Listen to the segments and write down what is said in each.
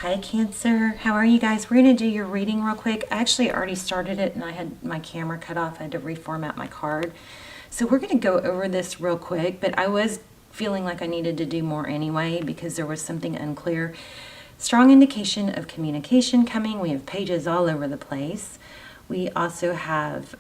Hi Cancer, how are you guys? We're going to do your reading real quick. I actually already started it and I had my camera cut off. I had to reformat my card. So we're going to go over this real quick, but I was feeling like I needed to do more anyway because there was something unclear. Strong indication of communication coming. We have pages all over the place. We also have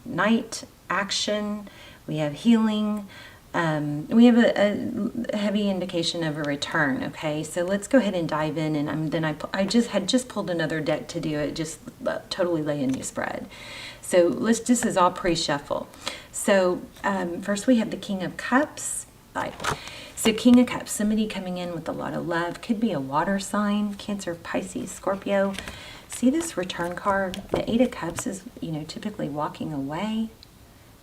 night action. We have healing. We have a heavy indication of a return. Okay, so let's go ahead and dive in. And I just pulled another deck to do it. Just totally lay a new spread. So this is all pre-shuffle. So first we have the King of Cups. Right. So King of Cups, somebody coming in with a lot of love. Could be a water sign, Cancer, Pisces, Scorpio. See this return card? The Eight of Cups is, typically walking away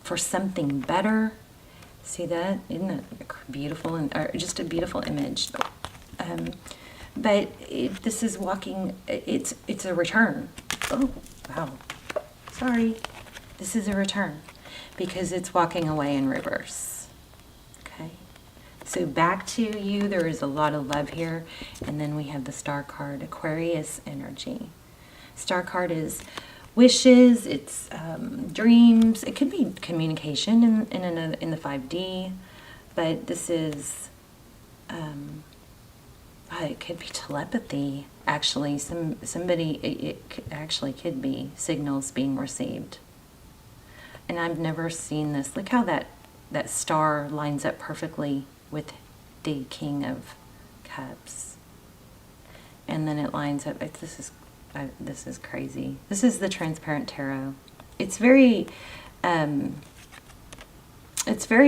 for something better. See that? Isn't that beautiful? Or just a beautiful image. But this is walking, it's a return. Oh, wow. Sorry. This is a return because it's walking away in reverse. Okay. So back to you, there is a lot of love here. And then we have the Star card, Aquarius energy. Star card is wishes, it's dreams. It could be communication in the 5D, but this is, it could be telepathy. Actually, it actually could be signals being received. And I've never seen this. Look how that star lines up perfectly with the King of Cups. And then it lines up, this is crazy. This is the Transparent Tarot. It's very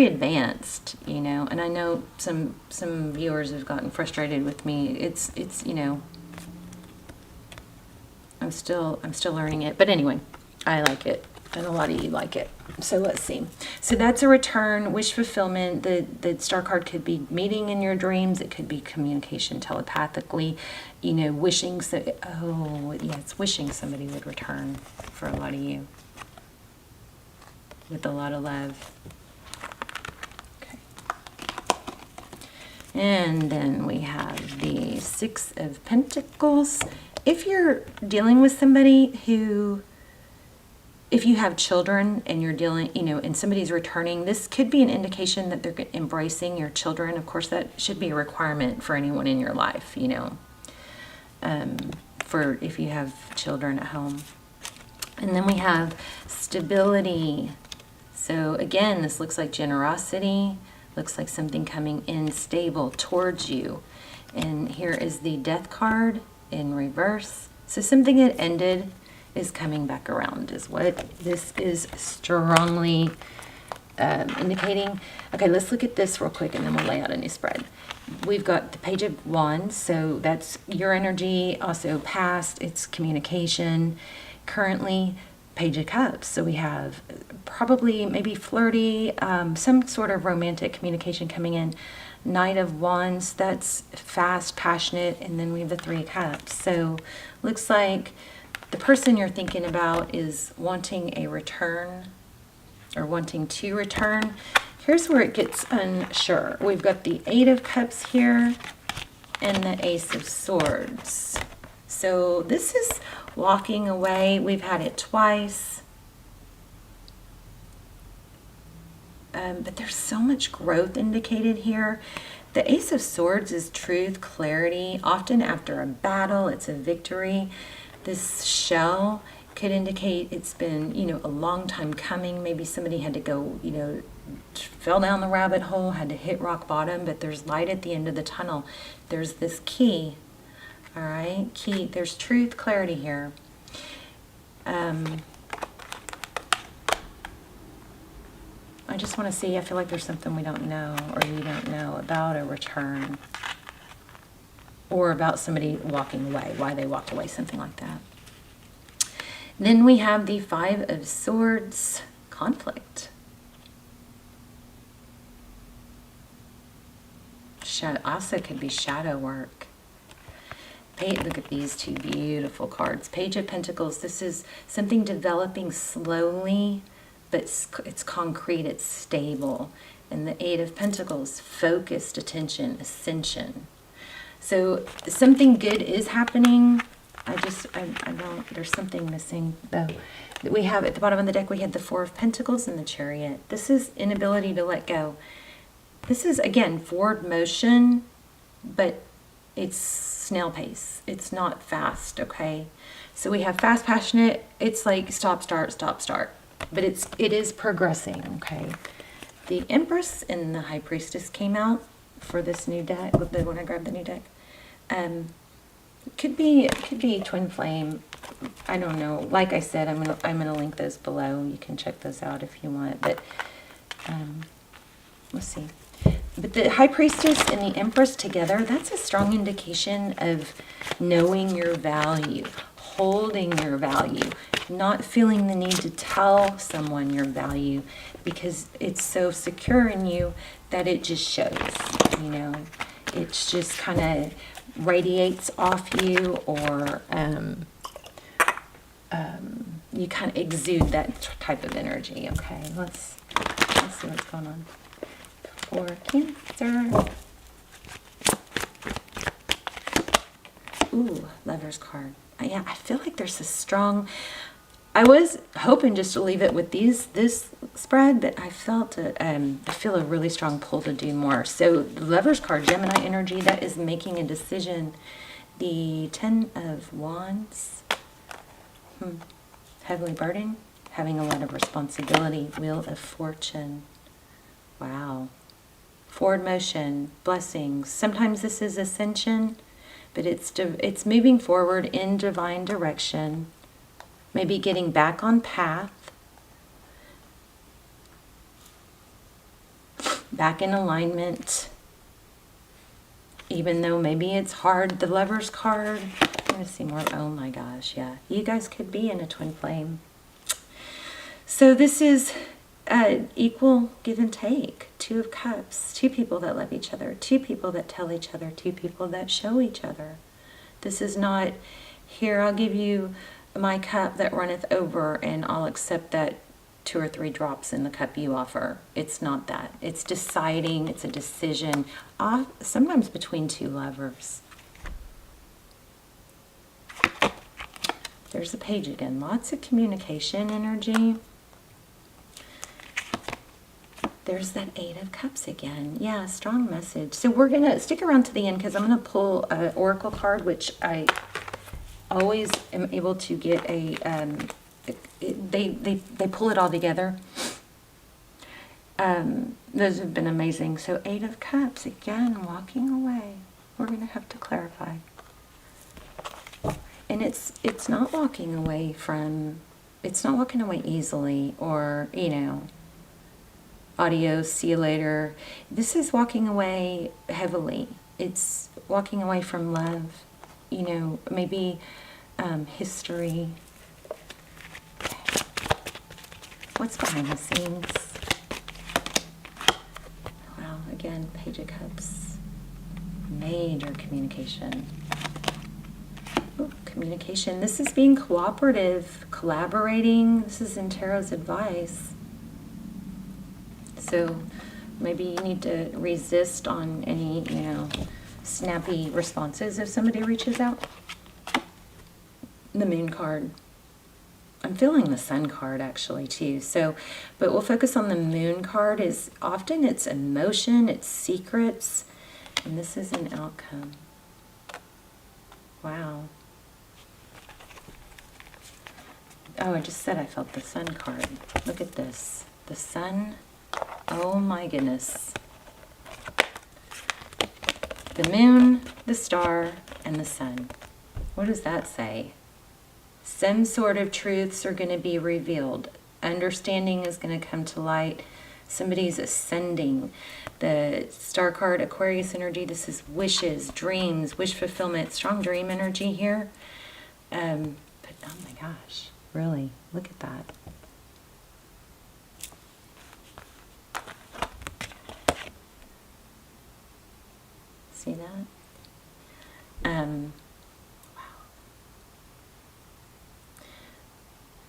advanced, and I know some viewers have gotten frustrated with me. It's I'm still learning it, but anyway, I like it. And a lot of you like it. So let's see. So that's a return, wish fulfillment. The Star card could be meeting in your dreams. It could be communication telepathically, wishing. Wishing somebody would return for a lot of you with a lot of love. Okay. And then we have the Six of Pentacles. If you're dealing with somebody who, if you have children and you're dealing, and somebody's returning, this could be an indication that they're embracing your children. Of course, that should be a requirement for anyone in your life, for if you have children at home. And then we have stability. So again, this looks like generosity, looks like something coming in stable towards you. And here is the Death card in reverse. So something that ended is coming back around is what this is strongly indicating. Okay, let's look at this real quick and then we'll lay out a new spread. We've got the Page of Wands, so that's your energy, also past, it's communication. Currently, Page of Cups, so we have probably maybe flirty, some sort of romantic communication coming in. Knight of Wands, that's fast, passionate, and then we have the Three of Cups. So looks like the person you're thinking about is wanting a return or wanting to return. Here's where it gets unsure. We've got the Eight of Cups here and the Ace of Swords. So this is walking away. We've had it twice. But there's so much growth indicated here. The Ace of Swords is truth, clarity. Often after a battle, it's a victory. This shell could indicate it's been, a long time coming. Maybe somebody had to go, fell down the rabbit hole, had to hit rock bottom, but there's light at the end of the tunnel. There's this key, all right? Key, there's truth, clarity here. I just want to see, I feel like there's something we don't know or you don't know about a return. Or about somebody walking away, why they walked away, something like that. Then we have the Five of Swords, conflict. Also could be shadow work. Look at these two beautiful cards. Page of Pentacles, this is something developing slowly, but it's concrete, it's stable. And the Eight of Pentacles, focused attention, ascension. So something good is happening. I don't, there's something missing though. We have at the bottom of the deck, we had the Four of Pentacles and the Chariot. This is inability to let go. This is, again, forward motion, but it's snail pace. It's not fast, okay? So we have fast, passionate. It's like stop, start, stop, start. But it is progressing, okay? The Empress and the High Priestess came out for this new deck, when I grabbed the new deck. It could be twin flame. I don't know. Like I said, I'm gonna link those below. You can check those out if you want. But let's see. But the High Priestess and the Empress together, that's a strong indication of knowing your value, holding your value, not feeling the need to tell someone your value because it's so secure in you that it just shows, you know. It's just kind of radiates off you, or you kind of exude that type of energy. Okay, let's see what's going on for Cancer. Ooh, Lover's card. Yeah, I feel like there's a strong. I was hoping just to leave it with this spread, but I felt I feel a really strong pull to do more. So the Lover's card, Gemini energy, that is making a decision. The Ten of Wands, heavily burdened, having a lot of responsibility. Wheel of Fortune, wow. Forward motion, blessings. Sometimes this is ascension, but it's moving forward in divine direction. Maybe getting back on path, back in alignment, even though maybe it's hard. The Lover's card, I'm going to see more. Oh my gosh, yeah. You guys could be in a twin flame. So this is equal give and take. Two of Cups, two people that love each other, two people that tell each other, two people that show each other. This is not, here, I'll give you my cup that runneth over and I'll accept that 2 or 3 drops in the cup you offer. It's not that. It's deciding, it's a decision, sometimes between two lovers. There's a Page again. Lots of communication energy. There's that 8 of Cups again. Yeah, strong message. So we're going to stick around to the end because I'm going to pull an oracle card, which I always am able to get a, they pull it all together. Those have been amazing. So 8 of Cups, again, walking away. We're going to have to clarify. And it's not walking away from, it's not walking away easily or, you know, adios, see you later. This is walking away heavily. It's walking away from love, you know, maybe history. What's behind the scenes? Wow, again, Page of Cups. Major communication. Ooh, communication. This is being cooperative, collaborating. This is in Tarot's advice. So maybe you need to resist on any, you know, snappy responses if somebody reaches out. The Moon card. I'm feeling the Sun card actually too. So, but we'll focus on the Moon card. Is often it's emotion, it's secrets, and this is an outcome. Wow. Oh, I just said I felt the Sun card. Look at this. The Sun. Oh my goodness. The Moon, the Star, and the Sun. What does that say? Some sort of truths are going to be revealed. Understanding is going to come to light. Somebody's ascending. The Star card, Aquarius energy, this is wishes, dreams, wish fulfillment. Strong dream energy here. But oh my gosh, really, look at that. See that? Wow.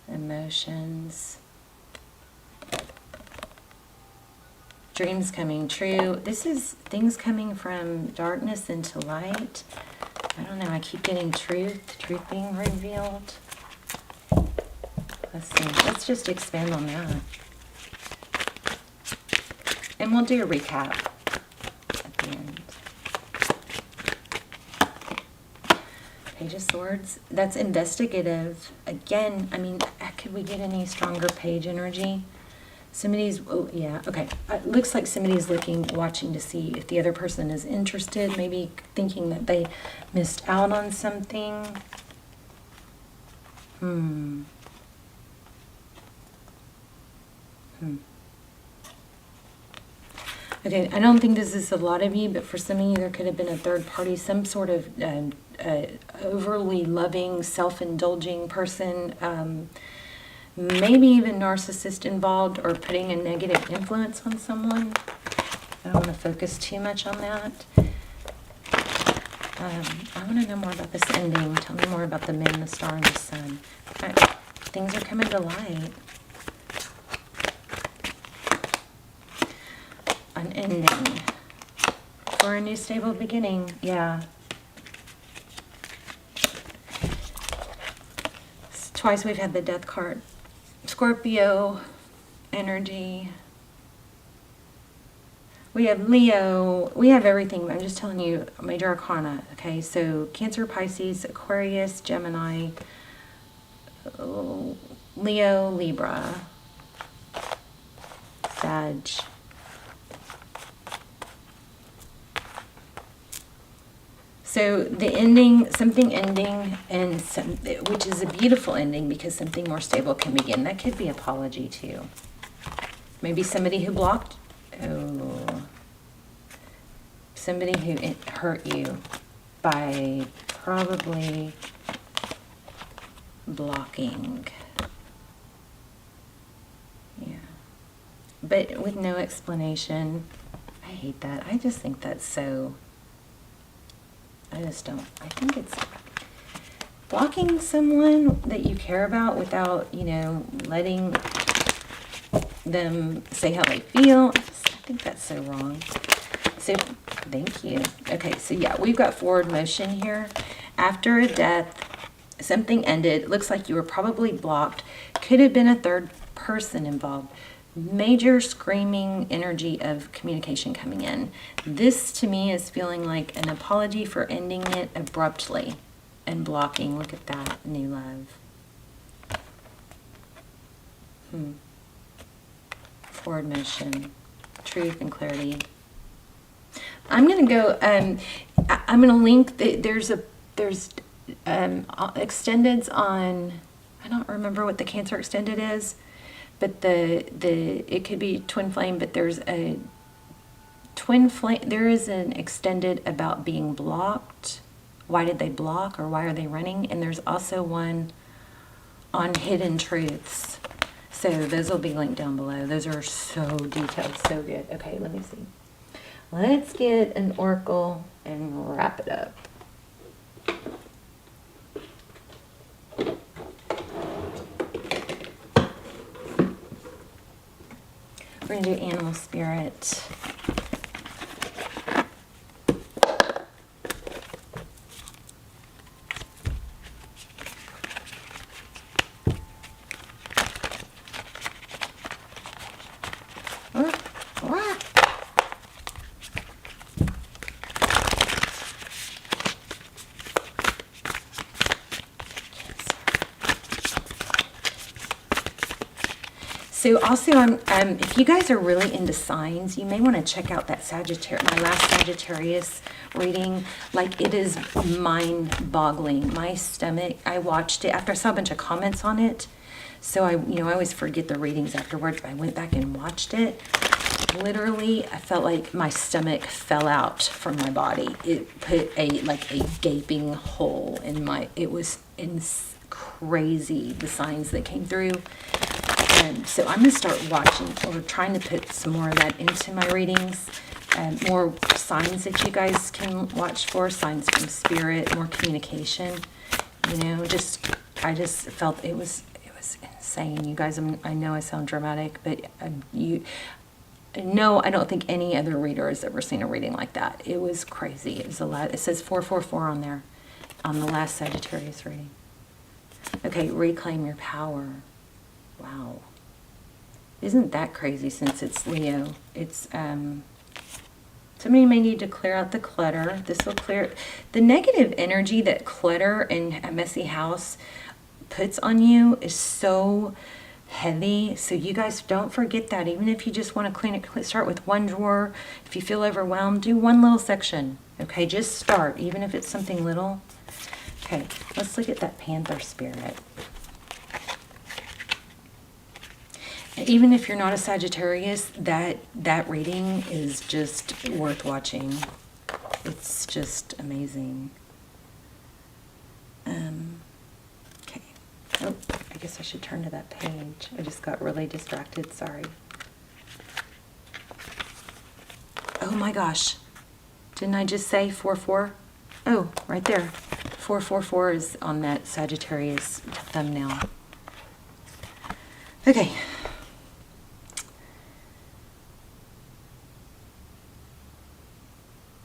Emotions. Dreams coming true. This is things coming from darkness into light. I don't know. I keep getting truth being revealed. Let's see. Let's just expand on that. And we'll do a recap at the end. Page of Swords. That's investigative. Again, I mean, could we get any stronger page energy? Somebody's, oh yeah, okay. It looks like somebody's watching to see if the other person is interested, maybe thinking that they missed out on something. Okay, I don't think this is a lot of you, but for some of you, there could have been a third party, some sort of overly loving, self-indulging person, maybe even narcissist involved, or putting a negative influence on someone. I don't want to focus too much on that. I want to know more about this ending. Tell me more about the moon, the star, and the sun. Things are coming to light. An ending for a new stable beginning. Yeah. Twice we've had the death card. Scorpio energy. We have Leo. We have everything. I'm just telling you, major arcana. Okay, so Cancer, Pisces, Aquarius, Gemini, Leo, Libra, Sag. So the ending, something ending, and which is a beautiful ending because something more stable can begin. That could be apology too. Maybe somebody who blocked. Oh, somebody who hurt you by probably blocking. Yeah, but with no explanation. I hate that. I just think that's so. I just don't. I think it's blocking someone that you care about without, you know, letting them say how they feel. I think that's so wrong. So, thank you. Okay, so yeah, we've got forward motion here. After a death, something ended. It looks like you were probably blocked. Could have been a third person involved. Major screaming energy of communication coming in. This to me is feeling like an apology for ending it abruptly and blocking. Look at that, new love. Forward motion, truth and clarity. I'm gonna go. I'm gonna link. There's extendeds on. I don't remember what the Cancer extended is. But it could be twin flame, but there's a twin flame. There is an extended about being blocked. Why did they block, or why are they running? And there's also one on hidden truths. So those will be linked down below. Those are so detailed, so good. Okay, let me see. Let's get an oracle and wrap it up. We're going to do animal spirit. So also, if you guys are really into signs, you may want to check out that my last Sagittarius reading. Like, it is mind-boggling. My stomach, I watched it after I saw a bunch of comments on it. So I always forget the readings afterwards, but I went back and watched it. Literally, I felt like my stomach fell out from my body. It put a gaping hole in my, it was crazy, the signs that came through. So I'm going to start watching or trying to put some more of that into my readings. More signs that you guys can watch for, signs from spirit, more communication. You know, I just felt it was insane. You guys, I know I sound dramatic, but No, I don't think any other reader has ever seen a reading like that. It was crazy. It was a lot. It says 444 on there, on the last Sagittarius reading. Okay, reclaim your power. Wow. Isn't that crazy since it's Leo? It's, somebody may need to clear out the clutter. This will clear the negative energy that clutter and a messy house puts on you is so heavy. So you guys don't forget that. Even if you just want to clean it, start with one drawer. If you feel overwhelmed, do one little section. Okay, just start, even if it's something little. Okay, let's look at that Panther spirit. Even if you're not a Sagittarius, that reading is just worth watching. It's just amazing. Okay. Oh, I guess I should turn to that page. I just got really distracted. Sorry. Oh my gosh. Didn't I just say 4-4? Oh, right there. 444 is on that Sagittarius thumbnail. Okay.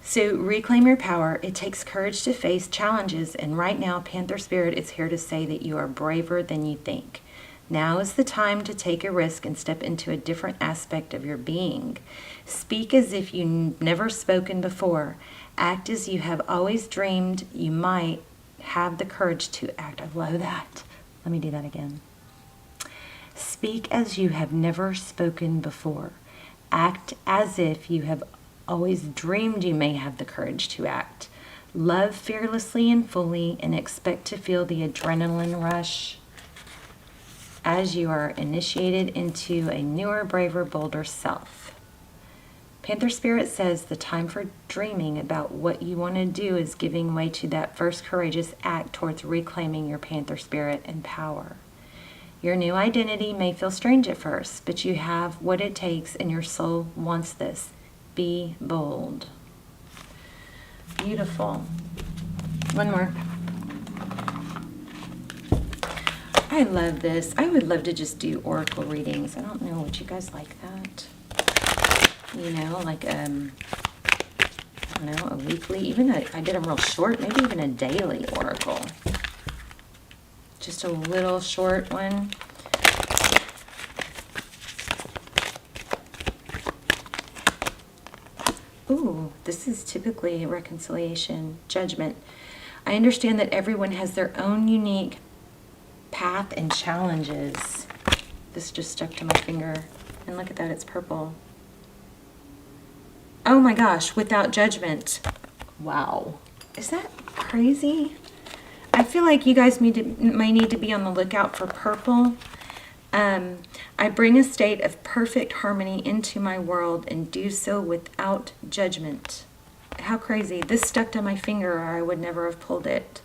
So reclaim your power. It takes courage to face challenges, and right now Panther Spirit is here to say that you are braver than you think. Now is the time to take a risk and step into a different aspect of your being. Speak as if you've never spoken before. Act as you have always dreamed you might. Have the courage to act. I love that. Let me do that again. Speak as you have never spoken before. Act as if you have always dreamed you may have the courage to act. Love fearlessly and fully and expect to feel the adrenaline rush as you are initiated into a newer, braver, bolder self. Panther Spirit says the time for dreaming about what you want to do is giving way to that first courageous act towards reclaiming your Panther Spirit and power. Your new identity may feel strange at first, but you have what it takes and your soul wants this. Be bold. Beautiful. One more. I love this. I would love to just do oracle readings. I don't know. Would you guys like that? You know, like, I don't know, a weekly, even I did them real short, maybe even a daily oracle. Just a little short one. Ooh, this is typically a reconciliation, judgment. I understand that everyone has their own unique path and challenges. This just stuck to my finger. And look at that, it's purple. Oh my gosh, without judgment. Wow. Is that crazy? I feel like you guys may need to be on the lookout for purple. I bring a state of perfect harmony into my world and do so without judgment. How crazy. This stuck to my finger or I would never have pulled it.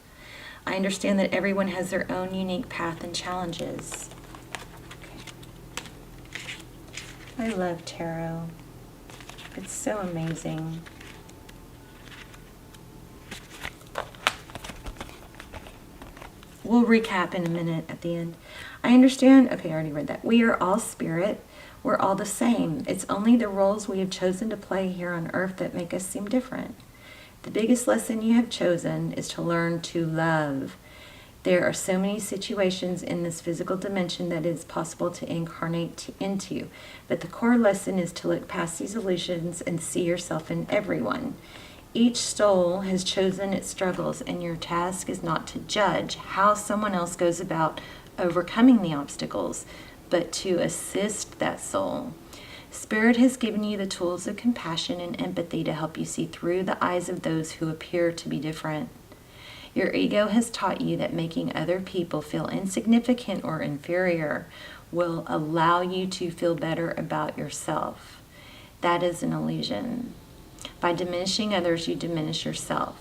I understand that everyone has their own unique path and challenges. Okay. I love tarot. It's so amazing. We'll recap in a minute at the end. I understand. Okay, I already read that. We are all spirit. We're all the same. It's only the roles we have chosen to play here on earth that make us seem different. The biggest lesson you have chosen is to learn to love. There are so many situations in this physical dimension that it is possible to incarnate into, but the core lesson is to look past these illusions and see yourself in everyone. Each soul has chosen its struggles, and your task is not to judge how someone else goes about overcoming the obstacles, but to assist that soul. Spirit has given you the tools of compassion and empathy to help you see through the eyes of those who appear to be different. Your ego has taught you that making other people feel insignificant or inferior will allow you to feel better about yourself. That is an illusion. By diminishing others, you diminish yourself.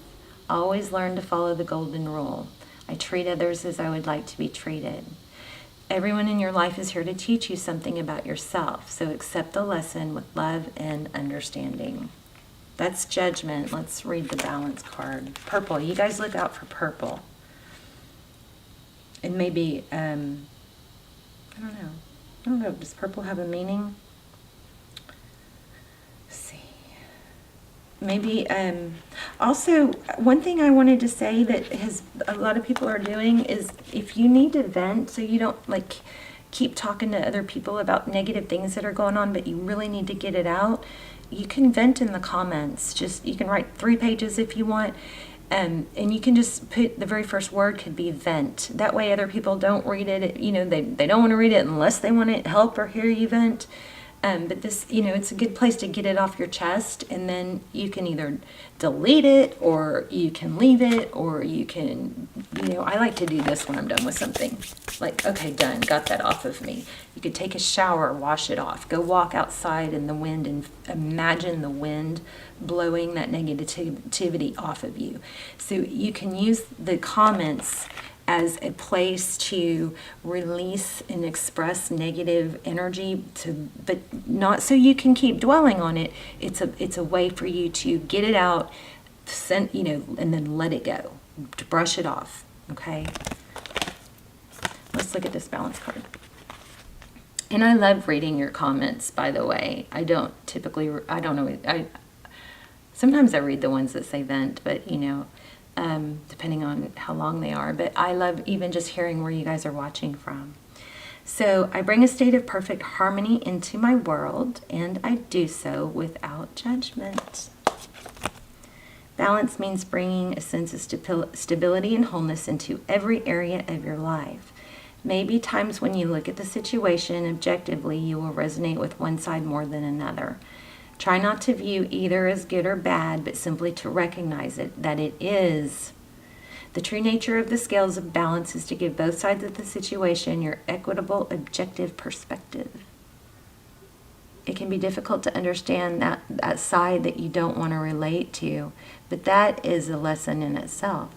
Always learn to follow the golden rule. I treat others as I would like to be treated. Everyone in your life is here to teach you something about yourself, so accept the lesson with love and understanding. That's judgment. Let's read the balance card. Purple. You guys look out for purple. It may be, I don't know. Does purple have a meaning? maybe also one thing I wanted to say that a lot of people are doing is, if you need to vent, so you don't like keep talking to other people about negative things that are going on, but you really need to get it out, you can vent in the comments. Just, you can write 3 pages if you want. And you can just put the very first word could be vent. That way other people don't read it. You know, they don't want to read it unless they want to help or hear you vent. But this, you know, it's a good place to get it off your chest, and then you can either delete it, or you can leave it, or you can, you know, I like to do this when I'm done with something. Like, okay, done, got that off of me. You could take a shower, wash it off, go walk outside in the wind and imagine the wind blowing that negativity off of you. So you can use the comments as a place to release and express negative energy, but not so you can keep dwelling on it. It's a way for you to get it out, you know, and then let it go, to brush it off. Okay, let's look at this balance card. And I love reading your comments, by the way. I don't know, sometimes I read the ones that say vent, but you know, depending on how long they are. But I love even just hearing where you guys are watching from. So I bring a state of perfect harmony into my world, and I do so without judgment. Balance means bringing a sense of stability and wholeness into every area of your life. Maybe times when you look at the situation objectively, you will resonate with one side more than another. Try not to view either as good or bad, but simply to recognize that it is. The true nature of the scales of balance is to give both sides of the situation your equitable, objective perspective. It can be difficult to understand that side that you don't want to relate to, but that is a lesson in itself.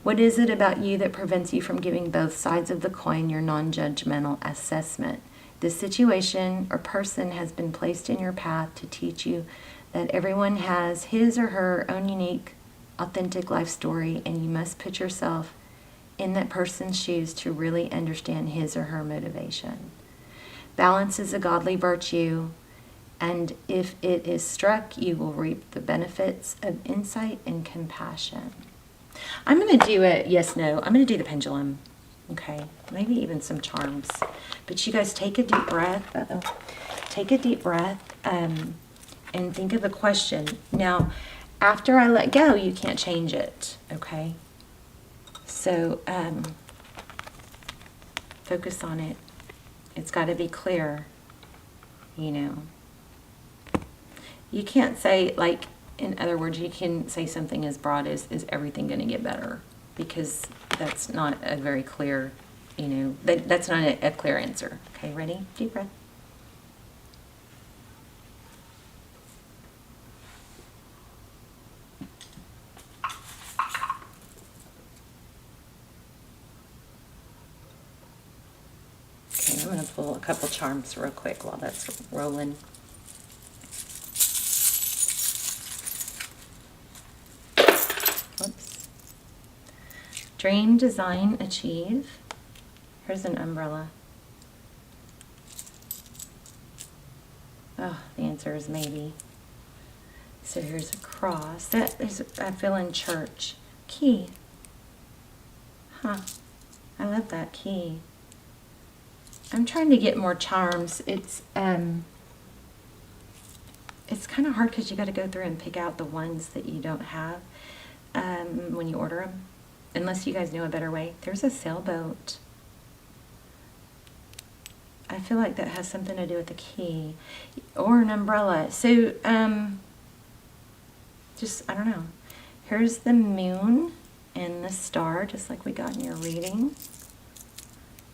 What is it about you that prevents you from giving both sides of the coin your non-judgmental assessment? This situation or person has been placed in your path to teach you that everyone has his or her own unique, authentic life story, and you must put yourself in that person's shoes to really understand his or her motivation. Balance is a godly virtue, and if it is struck, you will reap the benefits of insight and compassion. I'm going to do a yes-no. I'm going to do the pendulum. Okay, maybe even some charms. But you guys take a deep breath. Take a deep breath and think of a question. Now, after I let go, you can't change it, okay? So focus on it. It's got to be clear, you know. You can't say, like, in other words, you can say something as broad as, is everything going to get better? Because that's not a very clear, you know, that's not a clear answer. Okay, ready? Deep breath. Okay, I'm going to pull a couple charms real quick while that's rolling. Whoops. Dream, design, achieve. Here's an umbrella. Oh, the answer is maybe. So here's a cross. That is, I feel in church. Key. Huh. I love that key. I'm trying to get more charms. It's kind of hard because you got to go through and pick out the ones that you don't have when you order them. Unless you guys know a better way. There's a sailboat. I feel like that has something to do with the key. Or an umbrella. So, just, I don't know. Here's the moon and the star, just like we got in your reading.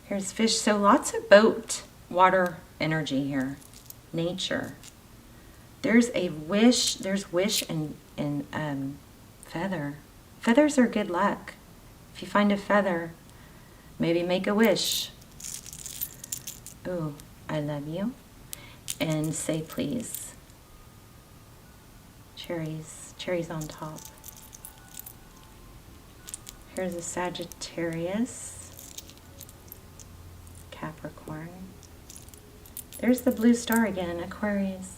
Here's fish. So lots of boat, water energy here. Nature. There's a wish. There's wish and feather. Feathers are good luck. If you find a feather, maybe make a wish. Ooh, I love you. And say please. Cherries. Cherries on top. Here's a Sagittarius. Capricorn. There's the blue star again, Aquarius.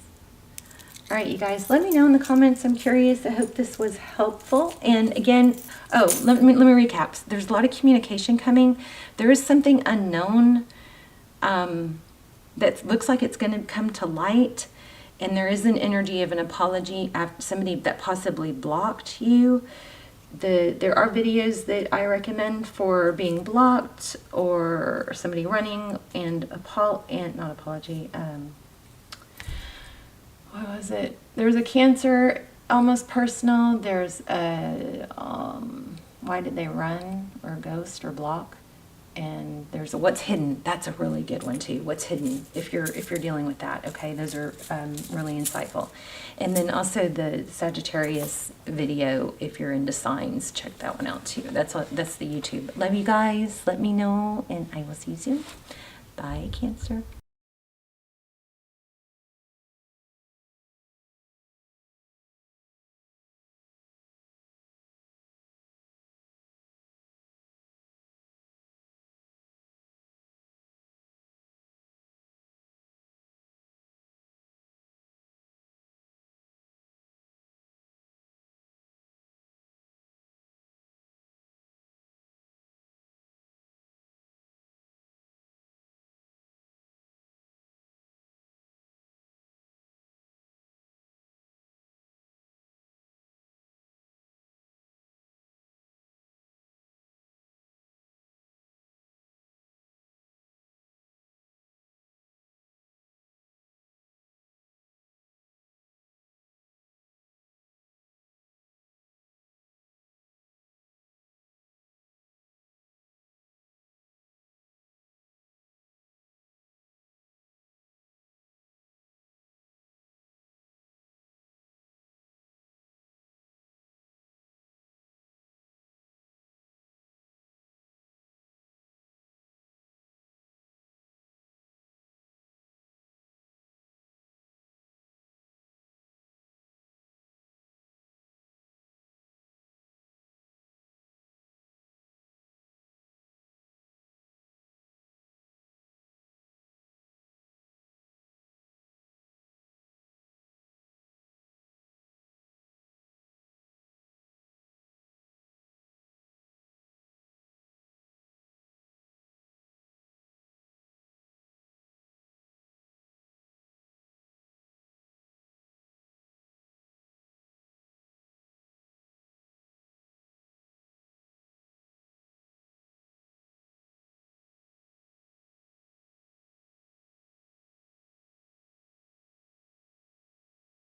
All right, you guys, let me know in the comments. I'm curious. I hope this was helpful. And again, let me recap. There's a lot of communication coming. There is something unknown that looks like it's going to come to light. And there is an energy of an apology after somebody that possibly blocked you. There are videos that I recommend for being blocked or somebody running and not apology. What was it? There's a Cancer, almost personal. There's a why did they run, or ghost, or block? And there's a what's hidden. That's a really good one too. What's hidden, if you're dealing with that. Okay, those are really insightful. And then also the Sagittarius video, if you're into signs, check that one out too. That's the YouTube. Love you guys. Let me know, and I will see you soon. Bye, Cancer.